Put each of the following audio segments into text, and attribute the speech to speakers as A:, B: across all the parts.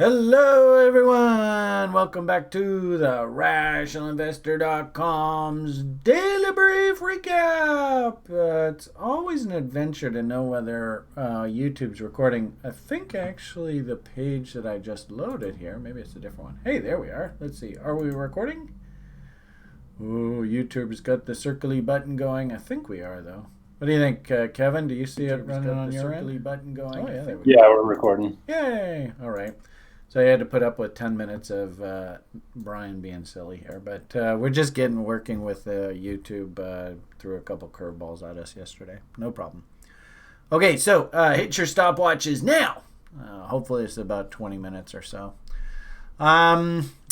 A: Hello, everyone. Welcome back to the RationalInvestor.com's Daily Brief Recap. It's always an adventure to know whether YouTube's recording. I think actually the page that I just loaded here, maybe it's a different one. Hey, there we are. Let's see. Are we recording? Ooh, YouTube's got the circly button going. I think we are, though. What do you think, Kevin? Do you see it running on your end? Circly button going. Oh, yeah, there we go.
B: Yeah, we're recording.
A: Yay! All right. So I had to put up with 10 minutes of Brian being silly here. But we're just working with YouTube threw a couple curveballs at us yesterday. No problem. Okay, so hit your stopwatches now. Hopefully it's about 20 minutes or so.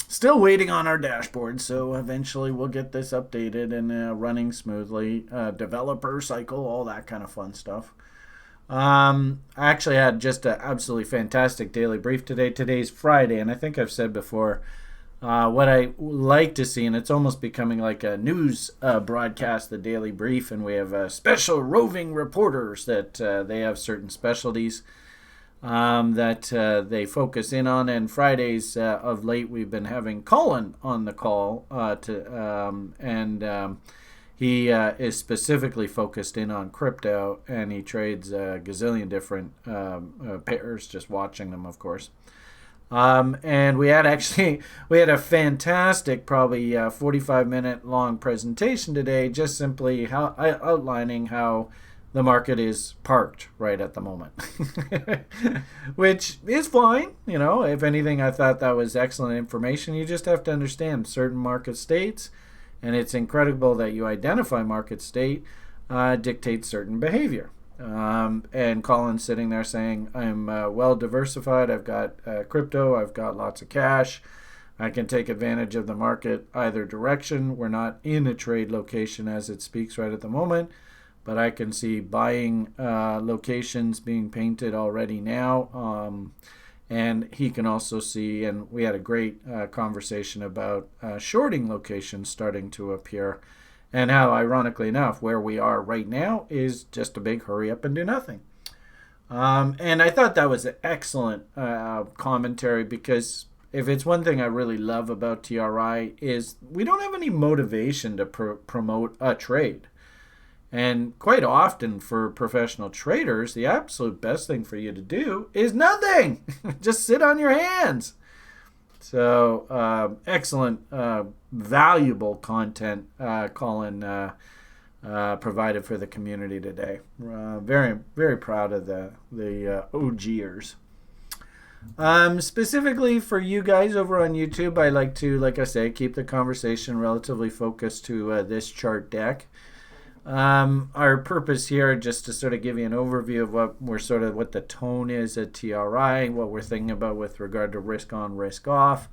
A: Still waiting on our dashboard, so eventually we'll get this updated and running smoothly. Developer cycle, all that kind of fun stuff. I actually had just an absolutely fantastic daily brief today. Today's Friday, and I think I've said before what I like to see, and it's almost becoming like a news broadcast, the daily brief, and we have special roving reporters that they have certain specialties that they focus in on. And Fridays of late, we've been having Colin on the call he is specifically focused in on crypto, and he trades a gazillion different pairs, just watching them, of course. And we had a fantastic, probably 45-minute long presentation today, just simply outlining how the market is parked right at the moment, which is fine. You know, if anything, I thought that was excellent information. You just have to understand certain market states. And it's incredible that you identify market state dictates certain behavior. And Colin's sitting there saying, I'm well diversified. I've got crypto. I've got lots of cash. I can take advantage of the market either direction. We're not in a trade location as it speaks right at the moment, but I can see buying locations being painted already now. And he can also see, and we had a great conversation about shorting locations starting to appear, and how, ironically enough, where we are right now is just a big hurry up and do nothing. And I thought that was an excellent commentary, because if it's one thing I really love about TRI is we don't have any motivation to promote a trade. And quite often for professional traders, the absolute best thing for you to do is nothing. Just sit on your hands. So excellent, valuable content Colin provided for the community today. Very, very proud of the OGers. Specifically for you guys over on YouTube, I like to, like I say, keep the conversation relatively focused to this chart deck. Our purpose here, just to sort of give you an overview of what the tone is at TRI, what we're thinking about with regard to risk on, risk off,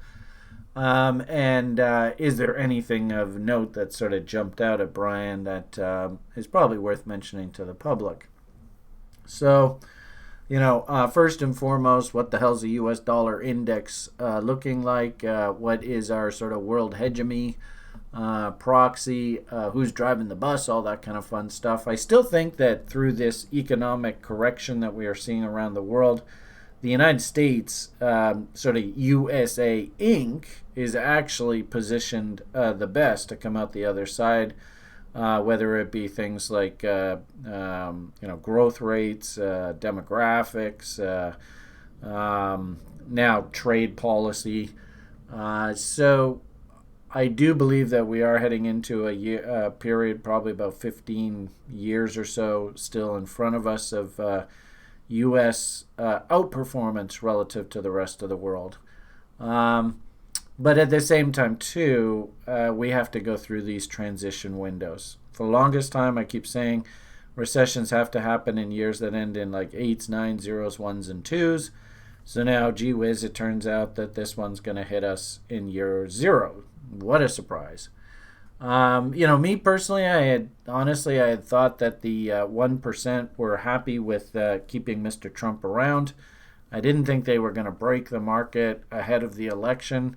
A: and is there anything of note that sort of jumped out at Brian that is probably worth mentioning to the public. So, first and foremost, what the hell's the U.S. dollar index looking like? What is our sort of world hegemony? Proxy, who's driving the bus, all that kind of fun stuff. I still think that through this economic correction that we are seeing around the world, the United States, sort of USA Inc., is actually positioned the best to come out the other side, whether it be things like growth rates, demographics, now trade policy. So I do believe that we are heading into a period, probably about 15 years or so, still in front of us of U.S. outperformance relative to the rest of the world. But at the same time, too, we have to go through these transition windows. For the longest time, I keep saying recessions have to happen in years that end in like 8s, 9s, 0s, 1s, and 2s. So now, gee whiz, it turns out that this one's going to hit us in year 0. What a surprise. Me personally, I had thought that the 1% were happy with keeping Mr. Trump around. I didn't think they were going to break the market ahead of the election.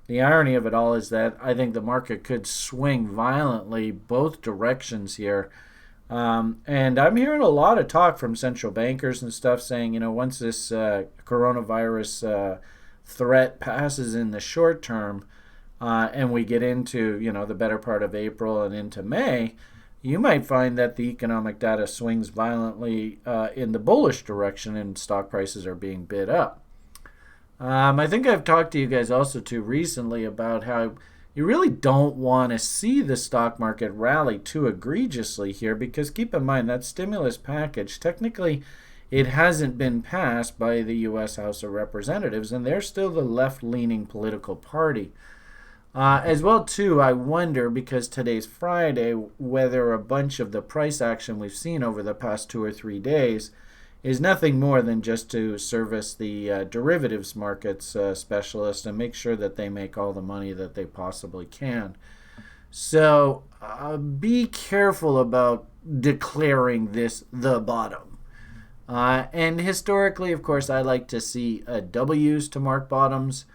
A: The irony of it all is that I think the market could swing violently both directions here. And I'm hearing a lot of talk from central bankers and stuff saying, once this coronavirus threat passes in the short term, and we get into, the better part of April and into May, you might find that the economic data swings violently in the bullish direction and stock prices are being bid up. I think I've talked to you guys also too recently about how you really don't want to see the stock market rally too egregiously here, because keep in mind that stimulus package, technically it hasn't been passed by the U.S. House of Representatives, and they're still the left-leaning political party. As well, too, I wonder, because today's Friday, whether a bunch of the price action we've seen over the past 2 or 3 days is nothing more than just to service the derivatives markets specialist and make sure that they make all the money that they possibly can. So be careful about declaring this the bottom. And historically, of course, I like to see W's to mark bottoms.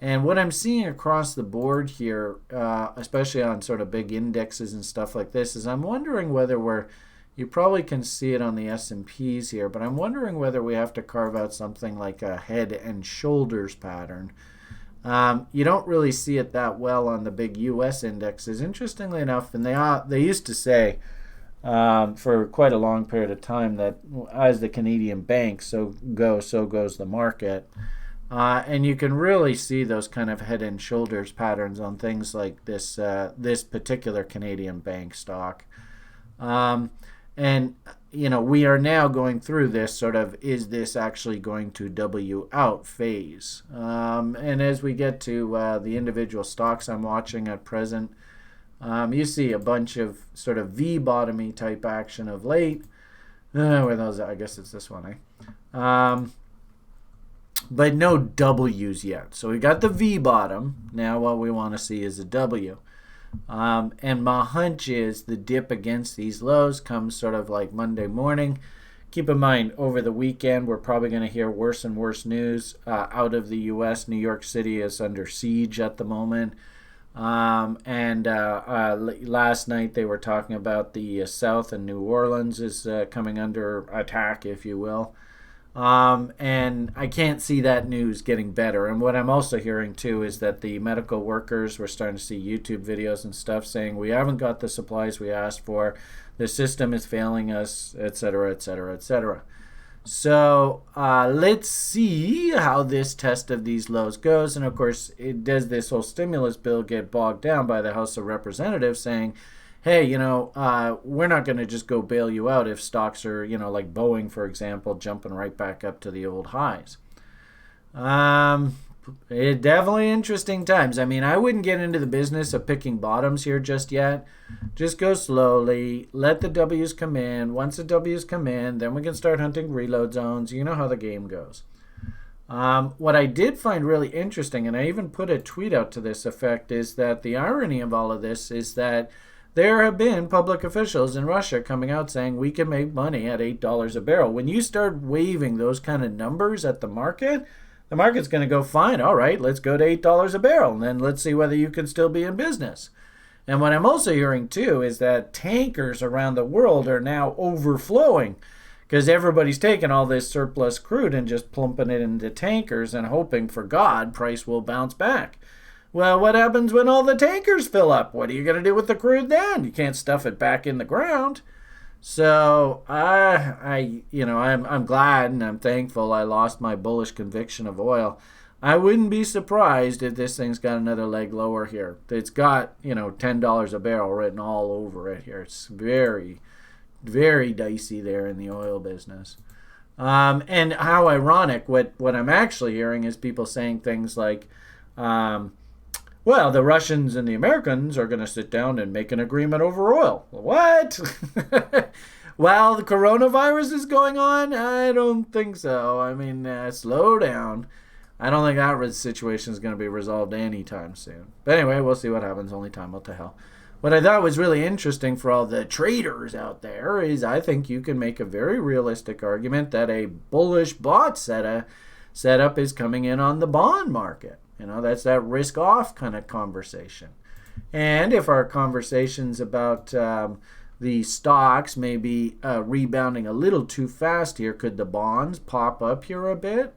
A: And what I'm seeing across the board here, especially on sort of big indexes and stuff like this, is I'm wondering whether you probably can see it on the S&Ps here, but I'm wondering whether we have to carve out something like a head and shoulders pattern. You don't really see it that well on the big U.S. indexes, interestingly enough, and they used to say for quite a long period of time that as the Canadian banks so goes the market. And you can really see those kind of head and shoulders patterns on things like this particular Canadian bank stock. And, we are now going through this sort of, is this actually going to W out phase? And as we get to the individual stocks I'm watching at present, you see a bunch of sort of V-bottomy type action of late. Where those? I guess it's this one, eh? But no W's yet. So we got the V bottom. Now what we want to see is a W. And my hunch is the dip against these lows comes sort of like Monday morning. Keep in mind, over the weekend, we're probably going to hear worse and worse news out of the U.S. New York City is under siege at the moment. And last night they were talking about the South, and New Orleans is coming under attack, if you will. And I can't see that news getting better. And what I'm also hearing too is that the medical workers, we're starting to see YouTube videos and stuff saying we haven't got the supplies we asked for, the system is failing us, etc., etc., etc. So let's see how this test of these lows goes. And of course, does this whole stimulus bill get bogged down by the House of Representatives saying, hey, we're not going to just go bail you out if stocks are, like Boeing, for example, jumping right back up to the old highs. Definitely interesting times. I mean, I wouldn't get into the business of picking bottoms here just yet. Just go slowly. Let the W's come in. Once the W's come in, then we can start hunting reload zones. You know how the game goes. What I did find really interesting, and I even put a tweet out to this effect, is that the irony of all of this is that there have been public officials in Russia coming out saying we can make money at $8 a barrel. When you start waving those kind of numbers at the market's going to go, fine, all right, let's go to $8 a barrel, and then let's see whether you can still be in business. And what I'm also hearing, too, is that tankers around the world are now overflowing because everybody's taking all this surplus crude and just plumping it into tankers and hoping, for God, price will bounce back. Well, what happens when all the tankers fill up? What are you going to do with the crude then? You can't stuff it back in the ground. So I'm glad and I'm thankful I lost my bullish conviction of oil. I wouldn't be surprised if this thing's got another leg lower here. It's got, $10 a barrel written all over it here. It's very, very dicey there in the oil business. And how ironic, what I'm actually hearing is people saying things like, well, the Russians and the Americans are going to sit down and make an agreement over oil. What? While the coronavirus is going on? I don't think so. I mean, slow down. I don't think that situation is going to be resolved anytime soon. But anyway, we'll see what happens. Only time will tell. What I thought was really interesting for all the traders out there is I think you can make a very realistic argument that a bullish bot setup is coming in on the bond market. That's that risk-off kind of conversation. And if our conversations about the stocks may be rebounding a little too fast here. Could the bonds pop up here a bit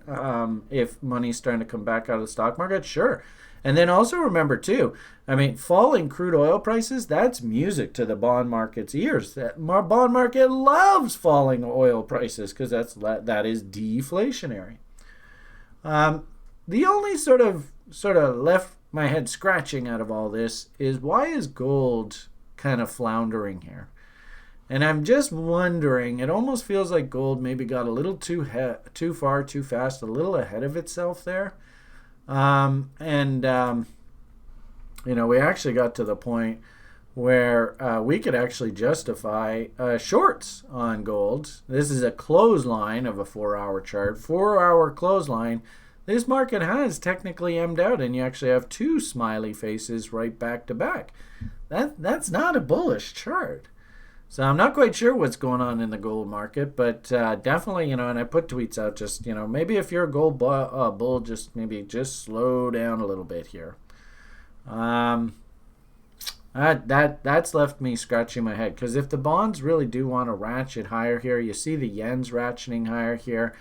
A: if money's starting to come back out of the stock market? Sure. And then also remember too, I mean, falling crude oil prices, that's music to the bond market's ears. That bond market loves falling oil prices because that is deflationary. The only sort of left my head scratching out of all this is, why is gold kind of floundering here? And I'm just wondering, it almost feels like gold maybe got a little too far, too fast, a little ahead of itself there. We actually got to the point where we could actually justify shorts on gold. This is a clothesline of a 4-hour chart. 4-hour clothesline. This market has technically M'd out, and you actually have two smiley faces right back to back. That's not a bullish chart. So I'm not quite sure what's going on in the gold market, but definitely, and I put tweets out, just, maybe if you're a gold bull, just slow down a little bit here. That's left me scratching my head, because if the bonds really do want to ratchet higher here, you see the yen's ratcheting higher here.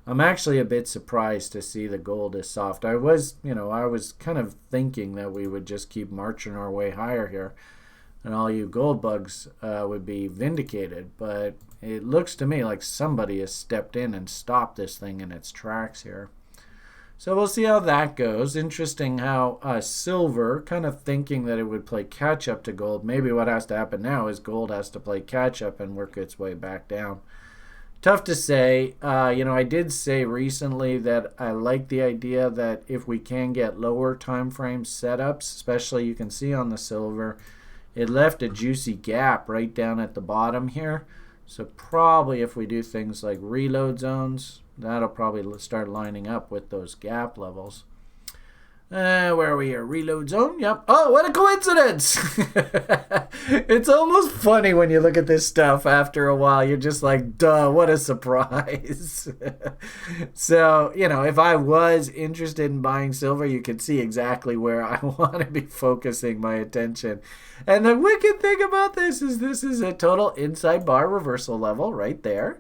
A: I'm actually a bit surprised to see the gold is soft. I was kind of thinking that we would just keep marching our way higher here, and all you gold bugs would be vindicated. But it looks to me like somebody has stepped in and stopped this thing in its tracks here. So we'll see how that goes. Interesting how silver, kind of thinking that it would play catch up to gold. Maybe what has to happen now is gold has to play catch up and work its way back down. Tough to say. I did say recently that I like the idea that if we can get lower time frame setups, especially you can see on the silver, it left a juicy gap right down at the bottom here. So probably if we do things like reload zones, that'll probably start lining up with those gap levels. Where are we here? Reload zone? Yep. Oh, what a coincidence! It's almost funny when you look at this stuff after a while. You're just like, duh, what a surprise. So, if I was interested in buying silver, you could see exactly where I want to be focusing my attention. And the wicked thing about this is a total inside bar reversal level right there.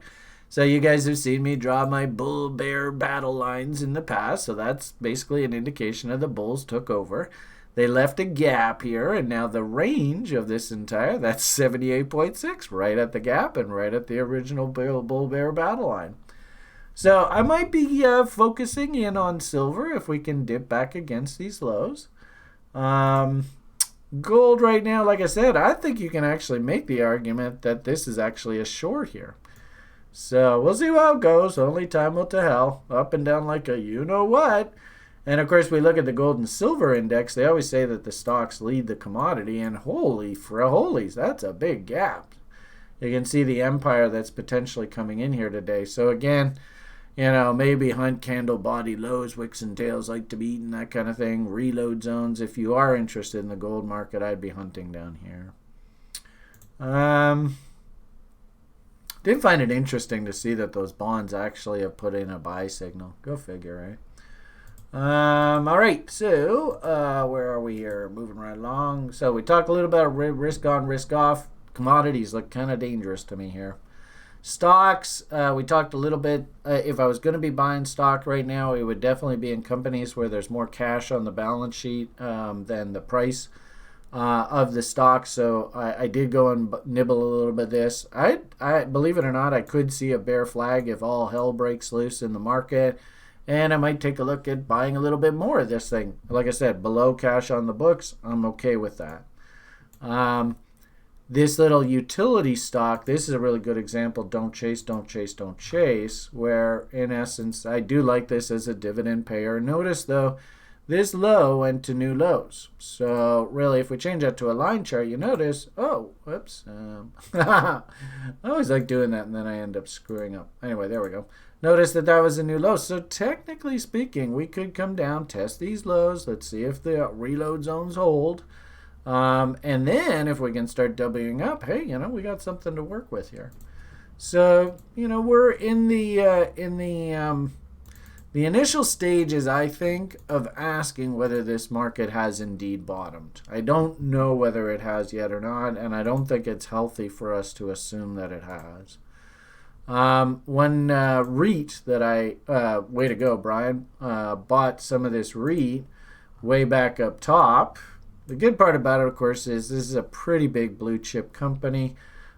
A: So you guys have seen me draw my bull-bear battle lines in the past. So that's basically an indication of the bulls took over. They left a gap here, and now the range of this that's 78.6, right at the gap and right at the original bull-bear battle line. So I might be focusing in on silver if we can dip back against these lows. Gold right now, like I said, I think you can actually make the argument that this is actually a short here. So we'll see how it goes. Only time will tell. Up and down like a you-know-what. And, of course, we look at the gold and silver index. They always say that the stocks lead the commodity. And holy friholies, that's a big gap. You can see the empire that's potentially coming in here today. So, again, maybe hunt candle body lows, wicks and tails like to be eaten, that kind of thing. Reload zones. If you are interested in the gold market, I'd be hunting down here. Did find it interesting to see that those bonds actually have put in a buy signal. Go figure, right? All right, so where are we here? Moving right along. So we talked a little about risk on, risk off. Commodities look kind of dangerous to me here. Stocks, we talked a little bit. If I was going to be buying stock right now, it would definitely be in companies where there's more cash on the balance sheet than the price of the stock. So I did go and nibble a little bit of this. I believe it or not, I could see a bear flag if all hell breaks loose in the market, and I might take a look at buying a little bit more of this thing. Like I said, below cash on the books, I'm okay with that. This little utility stock, this is a really good example. Don't chase, don't chase, don't chase, where in essence I do like this as a dividend payer. Notice though, this low went to new lows. So really, if we change that to a line chart, you notice, oh, whoops. I always like doing that, and then I end up screwing up. Anyway, there we go. Notice that was a new low. So technically speaking, we could come down, test these lows. Let's see if the reload zones hold. And then if we can start doubling up, hey, we got something to work with here. So, we're in the The initial stage is, I think, of asking whether this market has indeed bottomed. I don't know whether it has yet or not, and I don't think it's healthy for us to assume that it has. One REIT that way to go, Brian, bought some of this REIT way back up top. The good part about it, of course, is this is a pretty big blue chip company.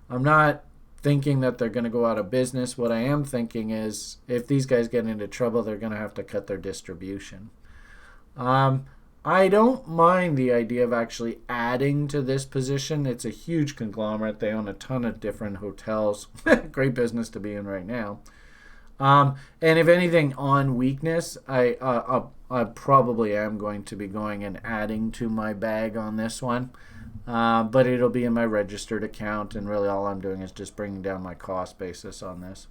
A: I'm not thinking that they're going to go out of business. What I am thinking is if these guys get into trouble, they're going to have to cut their distribution. I don't mind the idea of actually adding to this position. It's a huge conglomerate. They own a ton of different hotels. Great business to be in right now. And if anything, on weakness, I probably am going to be going and adding to my bag on this one. But it'll be in my registered account, and really all I'm doing is just bringing down my cost basis on this.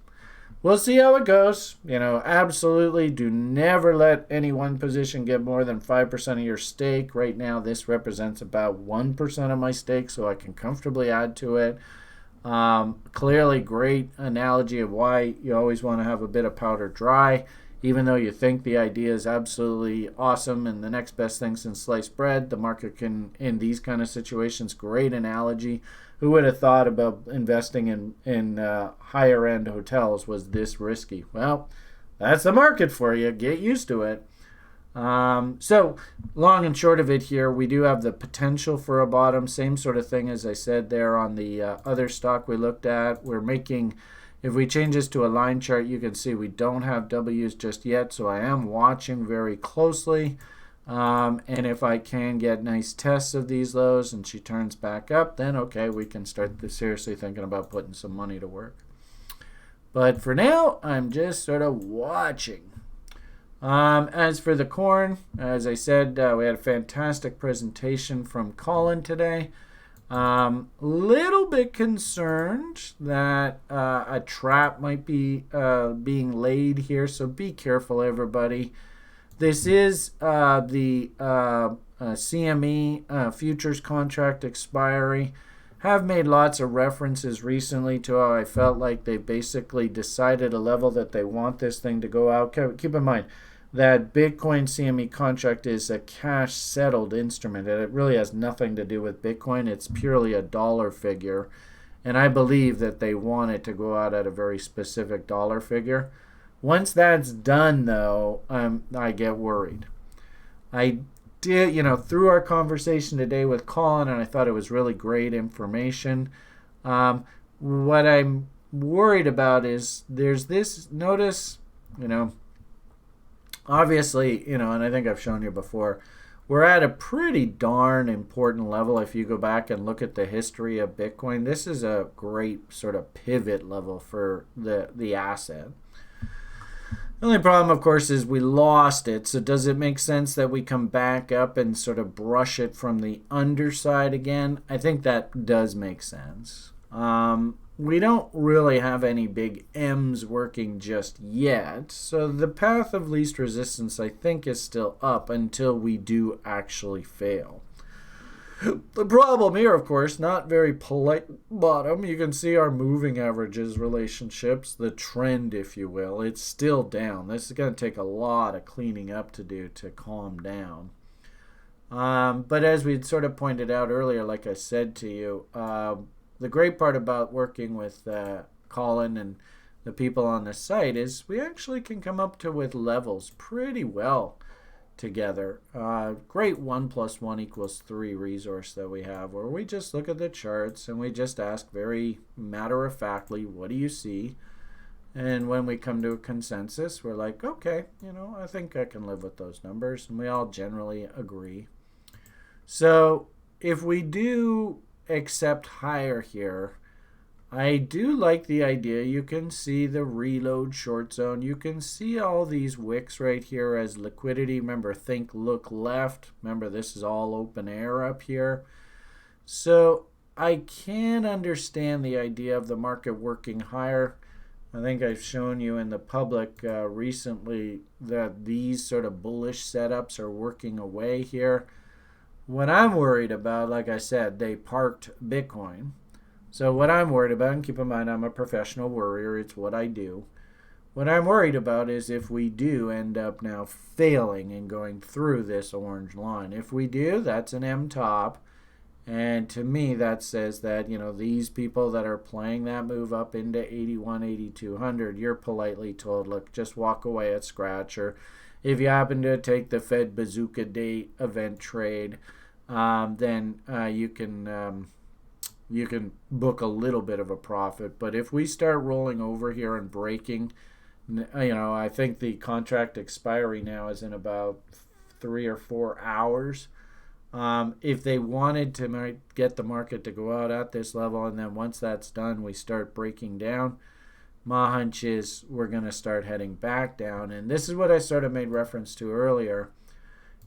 A: We'll see how it goes. Absolutely do never let any one position get more than 5% of your stake. Right now, this represents about 1% of my stake, so I can comfortably add to it. Clearly, great analogy of why you always want to have a bit of powder dry. Even though you think the idea is absolutely awesome and the next best thing since sliced bread, the market can, in these kind of situations, great analogy. Who would have thought about investing in higher end hotels was this risky? Well, that's the market for you. Get used to it. So long and short of it here, we do have the potential for a bottom. Same sort of thing as I said there on the other stock we looked at. We're making... If we change this to a line chart, you can see we don't have W's just yet, so I am watching very closely. And if I can get nice tests of these lows and she turns back up, then okay, we can start seriously thinking about putting some money to work. But for now, I'm just sort of watching. As for the corn, as I said, we had a fantastic presentation from Colin today. Little bit concerned that a trap might be being laid here, so be careful, everybody. This is the CME futures contract expiry. Have made lots of references recently to how I felt like they basically decided a level that they want this thing to go out. Keep in mind that Bitcoin CME contract is a cash settled instrument, and it really has nothing to do with Bitcoin. It's purely a dollar figure, and I believe that they want it to go out at a very specific dollar figure. Once that's done, though, I get worried. I did, through our conversation today with Colin, and I thought it was really great information. What I'm worried about is there's this, notice, obviously, and I think I've shown you before, we're at a pretty darn important level. If you go back and look at the history of Bitcoin, this is a great sort of pivot level for the asset. The only problem, of course, is we lost it. So does it make sense that we come back up and sort of brush it from the underside again? I think that does make sense. We don't really have any big M's working just yet, so the path of least resistance, I think, is still up until we do actually fail. The problem here, of course, not very polite bottom. You can see our moving averages relationships, the trend, if you will. It's still down. This is going to take a lot of cleaning up to do to calm down. But as we sort of pointed out earlier, like I said to you, the great part about working with Colin and the people on the site is we actually can come up with levels pretty well together. Great 1 + 1 = 3 resource that we have, where we just look at the charts and we just ask very matter-of-factly, what do you see? And when we come to a consensus, we're like, okay, I think I can live with those numbers, and we all generally agree. So if we do accept higher here, I do like the idea. You can see the reload short zone. You can see all these wicks right here as liquidity. Remember, think, look left. Remember, this is all open air up here. So I can understand the idea of the market working higher. I think I've shown you in the public recently that these sort of bullish setups are working away here. What I'm worried about, like I said, they parked Bitcoin. So what I'm worried about, and keep in mind I'm a professional worrier, it's what I do. What I'm worried about is if we do end up now failing and going through this orange line. If we do, that's an M top. And to me, that says that, these people that are playing that move up into 81, 8,200, you're politely told, look, just walk away at scratch. Or if you happen to take the Fed Bazooka Day event trade, then you can book a little bit of a profit. But if we start rolling over here and breaking, I think the contract expiry now is in about 3 or 4 hours. If they wanted to get the market to go out at this level, and then once that's done, we start breaking down, my hunch is we're going to start heading back down. And this is what I sort of made reference to earlier,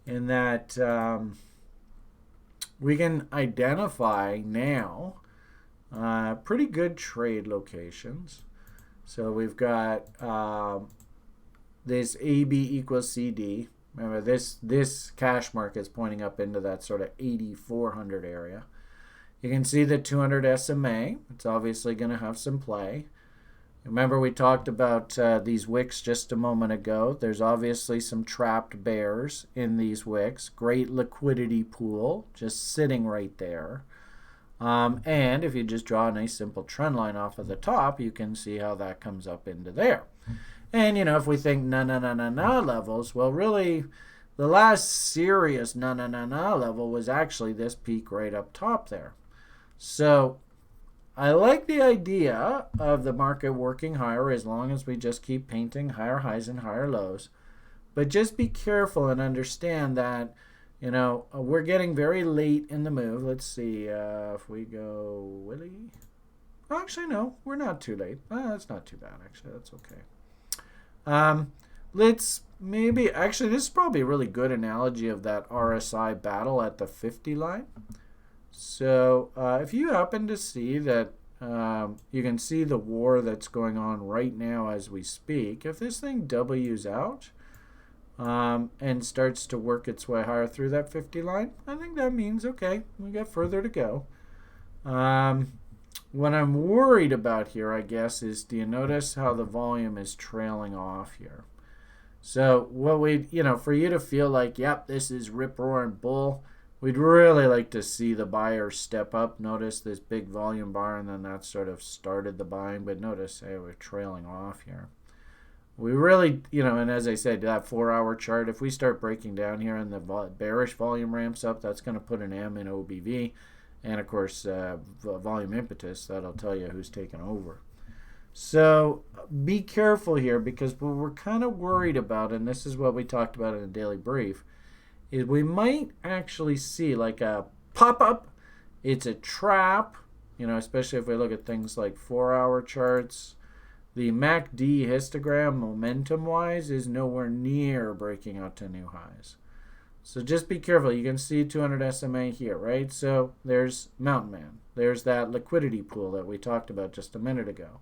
A: in that we can identify now pretty good trade locations. So we've got this AB equals CD. Remember, this cash market is pointing up into that sort of 8,400 area. You can see the 200 SMA. It's obviously going to have some play. Remember, we talked about these wicks just a moment ago. There's obviously some trapped bears in these wicks. Great liquidity pool just sitting right there. And if you just draw a nice simple trend line off of the top, you can see how that comes up into there. And, if we think na levels, well, really, the last serious na level was actually this peak right up top there. So I like the idea of the market working higher as long as we just keep painting higher highs and higher lows. But just be careful and understand that, we're getting very late in the move. Let's see if we go Willie. Actually, no, we're not too late. That's not too bad, actually. That's okay. Let's maybe, actually, this is probably a really good analogy of that RSI battle at the 50 line. So if you happen to see that, you can see the war that's going on right now as we speak. If this thing W's out and starts to work its way higher through that 50 line, I think that means, okay, we got further to go. What I'm worried about here, I guess, is do you notice how the volume is trailing off here? So what for you to feel like, yep, this is rip roaring bull, we'd really like to see the buyers step up. Notice this big volume bar, and then that sort of started the buying. But notice, hey, we're trailing off here. We really, and as I said, that 4-hour chart, if we start breaking down here and the bearish volume ramps up, that's going to put an M in OBV. And, of course, volume impetus, that'll tell you who's taken over. So be careful here, because what we're kind of worried about, and this is what we talked about in the daily brief, is we might actually see like a pop-up. It's a trap, especially if we look at things like 4-hour charts. The MACD histogram, momentum-wise, is nowhere near breaking out to new highs. So just be careful. You can see 200 SMA here, right? So there's Mountain Man. There's that liquidity pool that we talked about just a minute ago.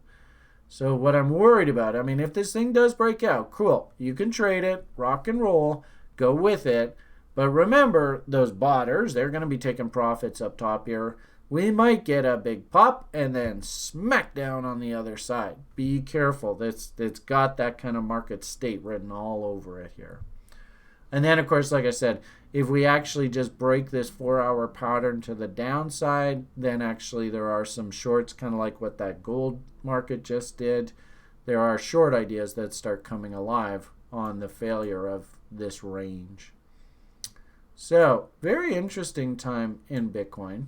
A: So what I'm worried about, if this thing does break out, cool. You can trade it, rock and roll, go with it. But remember, those botters, they're going to be taking profits up top here. We might get a big pop and then smack down on the other side. Be careful. It's got that kind of market state written all over it here. And then, of course, like I said, if we actually just break this 4-hour pattern to the downside, then actually there are some shorts, kind of like what that gold market just did. There are short ideas that start coming alive on the failure of this range. So, very interesting time in Bitcoin.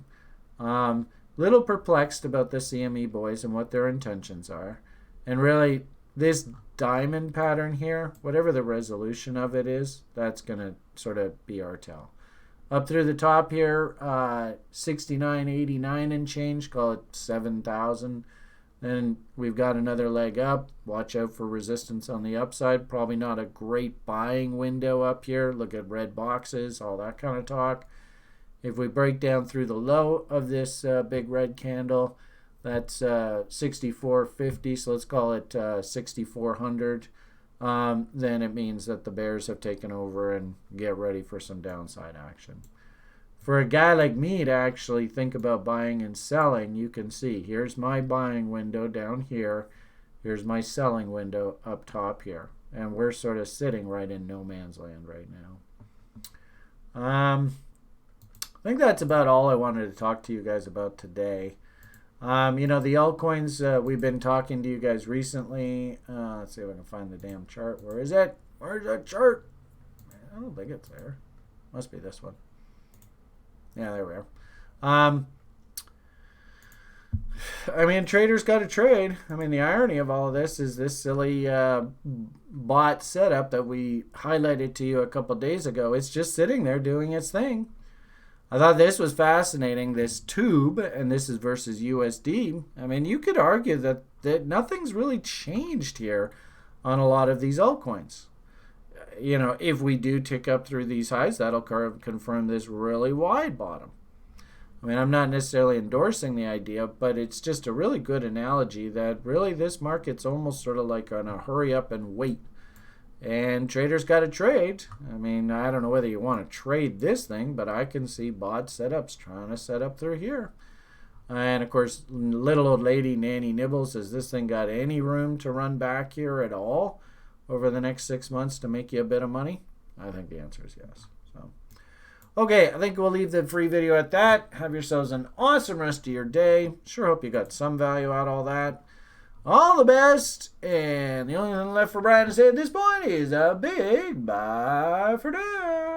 A: Little perplexed about the CME boys and what their intentions are. And really, this diamond pattern here, whatever the resolution of it is, that's going to sort of be our tell. Up through the top here, 69.89 and change, call it 7,000. Then we've got another leg up. Watch out for resistance on the upside. Probably not a great buying window up here. Look at red boxes, all that kind of talk. If we break down through the low of this big red candle, that's 64.50, so let's call it 6,400. Then it means that the bears have taken over and get ready for some downside action. For a guy like me to actually think about buying and selling, you can see here's my buying window down here. Here's my selling window up top here. And we're sort of sitting right in no man's land right now. I think that's about all I wanted to talk to you guys about today. The altcoins, we've been talking to you guys recently. Let's see if I can find the damn chart. Where is it? Where's that chart? I don't think it's there. Must be this one. Yeah, there we are. Traders got to trade. The irony of all of this is this silly bot setup that we highlighted to you a couple days ago. It's just sitting there doing its thing. I thought this was fascinating, this tube, and this is versus USD. You could argue that nothing's really changed here on a lot of these altcoins. If we do tick up through these highs, that'll confirm this really wide bottom. I'm not necessarily endorsing the idea, but it's just a really good analogy that really this market's almost sort of like on a hurry up and wait. And traders got to trade. I don't know whether you want to trade this thing, but I can see bot setups trying to set up through here. And of course, little old lady Nanny Nibbles, has this thing got any room to run back here at all over the next 6 months to make you a bit of money? I think the answer is yes. Okay, I think we'll leave the free video at that. Have yourselves an awesome rest of your day. Sure hope you got some value out of all that. All the best. And the only thing left for Brian to say at this point is a big bye for now.